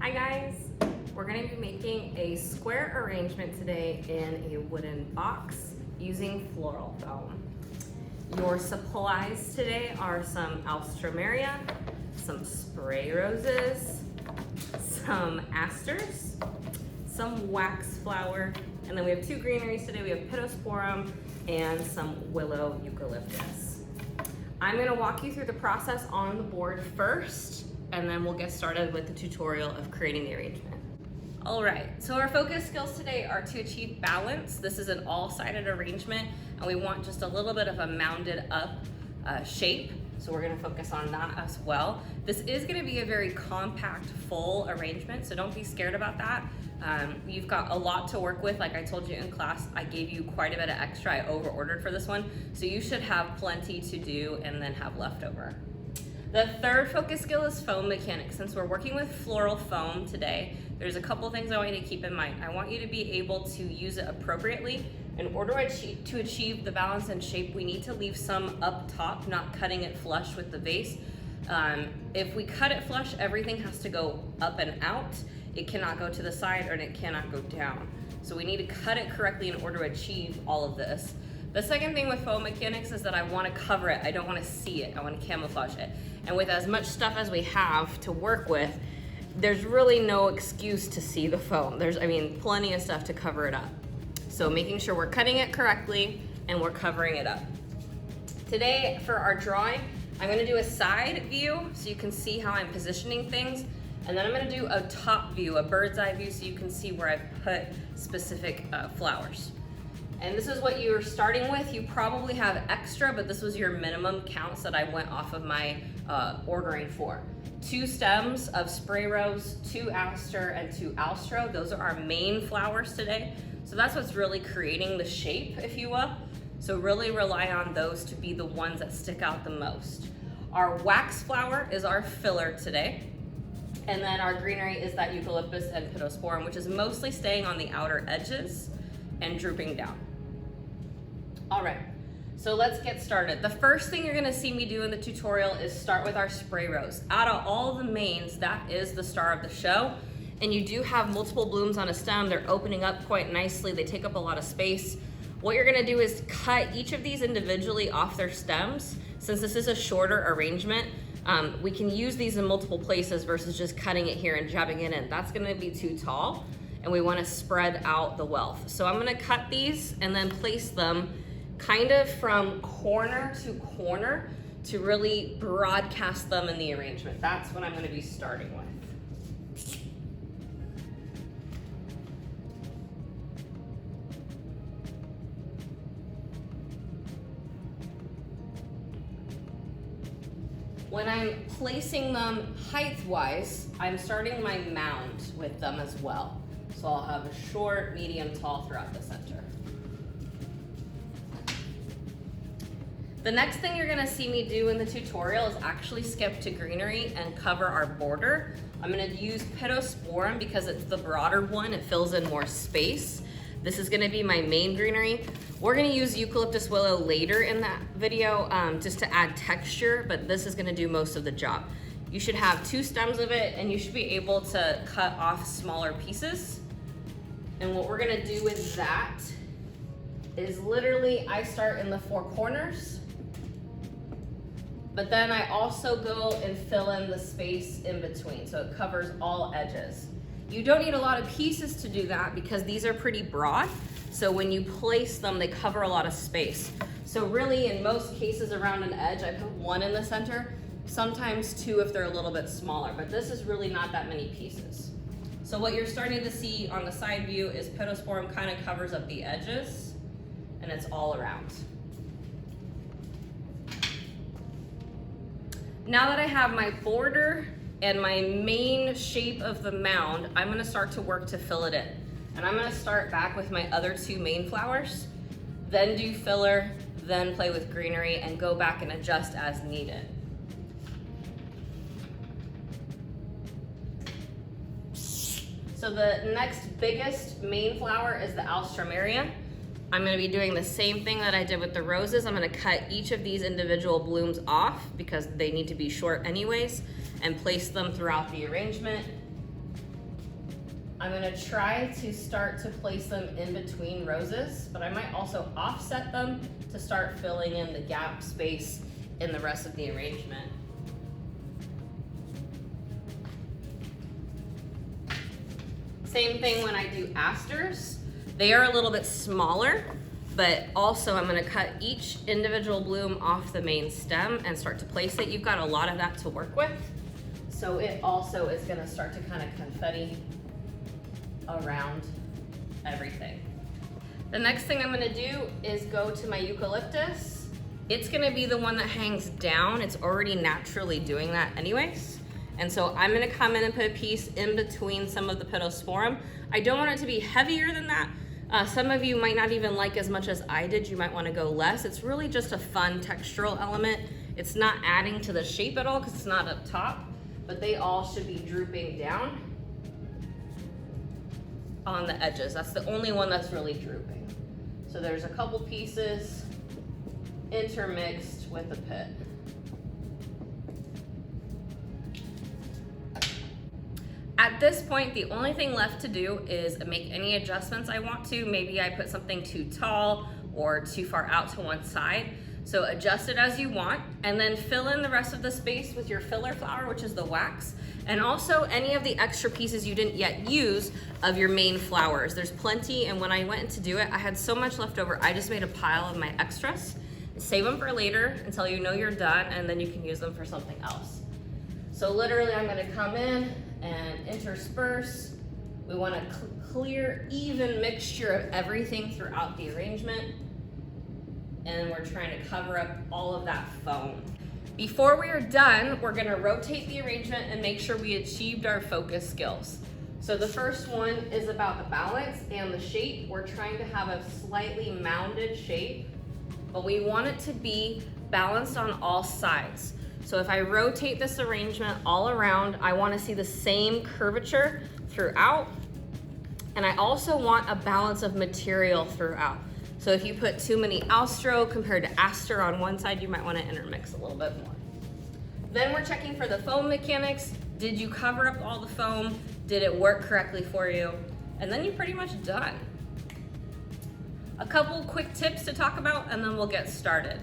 Hi guys, we're going to be making a square arrangement today in a wooden box using floral foam. Your supplies today are some alstroemeria, some spray roses, some asters, some wax flower, and then we have two greeneries today. We have pittosporum and some willow eucalyptus. I'm going to walk you through the process on the board first, and then we'll get started with the tutorial of creating the arrangement. All right, so our focus skills today are to achieve balance. This is an all-sided arrangement, and we want just a little bit of a mounded up shape. So we're gonna focus on that as well. This is gonna be a very compact, full arrangement, so don't be scared about that. You've got a lot to work with. Like I told you in class, I gave you quite a bit of extra. I over-ordered for this one, so you should have plenty to do and then have leftover. The third focus skill is foam mechanics. Since we're working with floral foam today, there's a couple things I want you to keep in mind. I want you to be able to use it appropriately. In order to achieve the balance and shape, we need to leave some up top, not cutting it flush with the vase. If we cut it flush, everything has to go up and out. It cannot go to the side and it cannot go down. So we need to cut it correctly in order to achieve all of this. The second thing with foam mechanics is that I want to cover it. I don't want to see it. I want to camouflage it. And with as much stuff as we have to work with, there's really no excuse to see the foam. There's, plenty of stuff to cover it up. So making sure we're cutting it correctly and we're covering it up. Today for our drawing, I'm going to do a side view so you can see how I'm positioning things. And then I'm going to do a top view, a bird's eye view, so you can see where I've put specific flowers. And this is what you're starting with. You probably have extra, but this was your minimum counts that I went off of my ordering for. 2 stems of spray rose, 2 aster, and 2 alstro. Those are our main flowers today. So that's what's really creating the shape, if you will. So really rely on those to be the ones that stick out the most. Our wax flower is our filler today. And then our greenery is that eucalyptus and pittosporum, which is mostly staying on the outer edges and drooping down. All right, so let's get started. The first thing you're gonna see me do in the tutorial is start with our spray rose. Out of all the mains, that is the star of the show. And you do have multiple blooms on a stem. They're opening up quite nicely. They take up a lot of space. What you're gonna do is cut each of these individually off their stems. Since this is a shorter arrangement, we can use these in multiple places versus just cutting it here and jabbing it in. That's gonna be too tall, and we wanna spread out the wealth. So I'm gonna cut these and then place them kind of from corner to corner to really broadcast them in the arrangement. That's what I'm gonna be starting with. When I'm placing them height-wise, I'm starting my mound with them as well. So I'll have a short, medium, tall throughout the center. The next thing you're gonna see me do in the tutorial is actually skip to greenery and cover our border. I'm gonna use pittosporum because it's the broader one. It fills in more space. This is gonna be my main greenery. We're gonna use eucalyptus willow later in that video just to add texture, but this is gonna do most of the job. You should have 2 stems of it and you should be able to cut off smaller pieces. And what we're gonna do with that is literally I start in the 4 corners, but then I also go and fill in the space in between, so it covers all edges. You don't need a lot of pieces to do that because these are pretty broad, so when you place them, they cover a lot of space. So really, in most cases around an edge, I put 1 in the center, sometimes 2 if they're a little bit smaller, but this is really not that many pieces. So what you're starting to see on the side view is pittosporum kind of covers up the edges, and it's all around. Now that I have my border and my main shape of the mound, I'm gonna start to work to fill it in. And I'm gonna start back with my other 2 main flowers, then do filler, then play with greenery, and go back and adjust as needed. So the next biggest main flower is the alstroemeria. I'm gonna be doing the same thing that I did with the roses. I'm gonna cut each of these individual blooms off because they need to be short anyways, and place them throughout the arrangement. I'm gonna try to start to place them in between roses, but I might also offset them to start filling in the gap space in the rest of the arrangement. Same thing when I do asters. They are a little bit smaller, but also I'm gonna cut each individual bloom off the main stem and start to place it. You've got a lot of that to work with. So it also is gonna start to kind of confetti around everything. The next thing I'm gonna do is go to my eucalyptus. It's gonna be the one that hangs down. It's already naturally doing that anyways. And so I'm gonna come in and put a piece in between some of the Pittosporum. I don't want it to be heavier than that. Some of you might not even like as much as I did. You might wanna go less. It's really just a fun textural element. It's not adding to the shape at all because it's not up top, but they all should be drooping down on the edges. That's the only one that's really drooping. So there's a couple pieces intermixed with the pit. At this point, the only thing left to do is make any adjustments I want to. Maybe I put something too tall or too far out to one side. So adjust it as you want, and then fill in the rest of the space with your filler flower, which is the wax, and also any of the extra pieces you didn't yet use of your main flowers. There's plenty, and when I went to do it, I had so much left over, I just made a pile of my extras. Save them for later until you know you're done, and then you can use them for something else. So literally, I'm gonna come in and intersperse. We want a clear, even mixture of everything throughout the arrangement. And we're trying to cover up all of that foam. Before we are done, we're gonna rotate the arrangement and make sure we achieved our focus skills. So the first one is about the balance and the shape. We're trying to have a slightly mounded shape, but we want it to be balanced on all sides. So if I rotate this arrangement all around, I wanna see the same curvature throughout. And I also want a balance of material throughout. So if you put too many Austro compared to Aster on one side, you might want to intermix a little bit more. Then we're checking for the foam mechanics. Did you cover up all the foam? Did it work correctly for you? And then you're pretty much done. A couple quick tips to talk about and then we'll get started.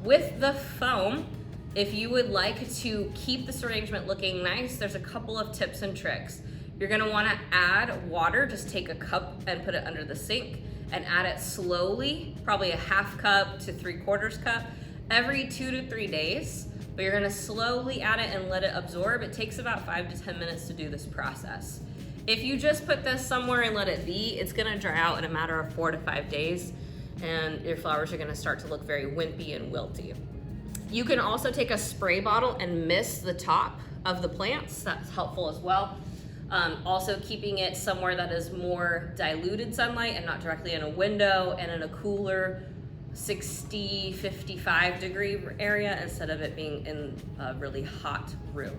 With the foam, if you would like to keep this arrangement looking nice, there's a couple of tips and tricks. You're gonna wanna add water, just take a cup and put it under the sink and add it slowly, probably a half cup to 3/4 cup, every 2 to 3 days. But you're gonna slowly add it and let it absorb. It takes about 5 to 10 minutes to do this process. If you just put this somewhere and let it be, it's gonna dry out in a matter of 4 to 5 days, and your flowers are gonna start to look very wimpy and wilty. You can also take a spray bottle and mist the top of the plants. That's helpful as well. Also keeping it somewhere that is more diluted sunlight and not directly in a window and in a cooler 60, 55 degree area instead of it being in a really hot room.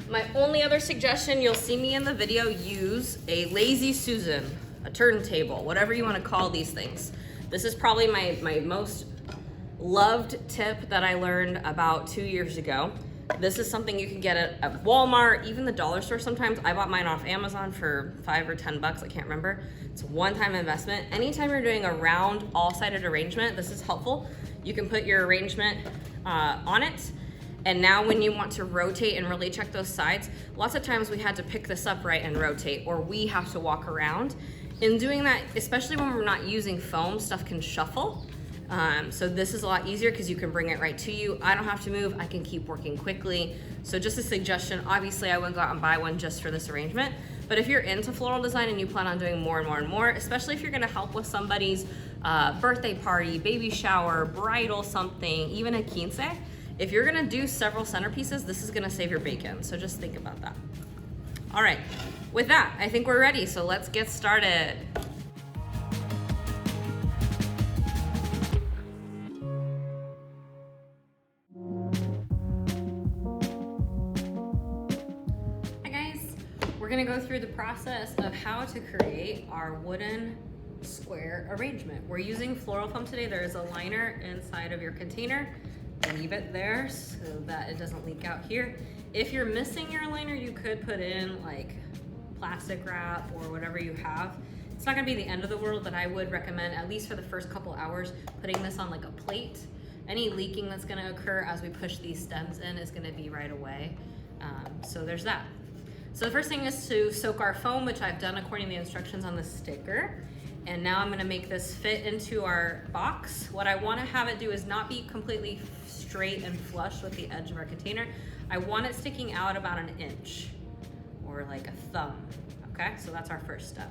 My only other suggestion, you'll see me in the video use a Lazy Susan, a turntable, whatever you want to call these things. This is probably my most loved tip that I learned about 2 years ago. This is something you can get at Walmart, even the dollar store sometimes. I bought mine off Amazon for $5 or $10, I can't remember. It's a one-time investment. Anytime you're doing a round, all-sided arrangement, this is helpful. You can put your arrangement on it, and now when you want to rotate and really check those sides, lots of times we had to pick this up right and rotate, or we have to walk around. In doing that, especially when we're not using foam, stuff can shuffle. So this is a lot easier because you can bring it right to you. I don't have to move, I can keep working quickly. So just a suggestion, obviously I wouldn't go out and buy one just for this arrangement, but if you're into floral design and you plan on doing more and more and more, especially if you're gonna help with somebody's birthday party, baby shower, bridal something, even a quince, if you're gonna do several centerpieces, this is gonna save your bacon. So just think about that. All right, with that, I think we're ready, so let's get started. We're gonna go through the process of how to create our wooden square arrangement. We're using floral foam today. There is a liner inside of your container. Leave it there so that it doesn't leak out here. If you're missing your liner, you could put in like plastic wrap or whatever you have. It's not gonna be the end of the world, but I would recommend, at least for the first couple hours, putting this on like a plate. Any leaking that's gonna occur as we push these stems in is gonna be right away. So there's that. So the first thing is to soak our foam, which I've done according to the instructions on the sticker. And now I'm gonna make this fit into our box. What I wanna have it do is not be completely straight and flush with the edge of our container. I want it sticking out about 1 inch or like a thumb. Okay, so that's our first step.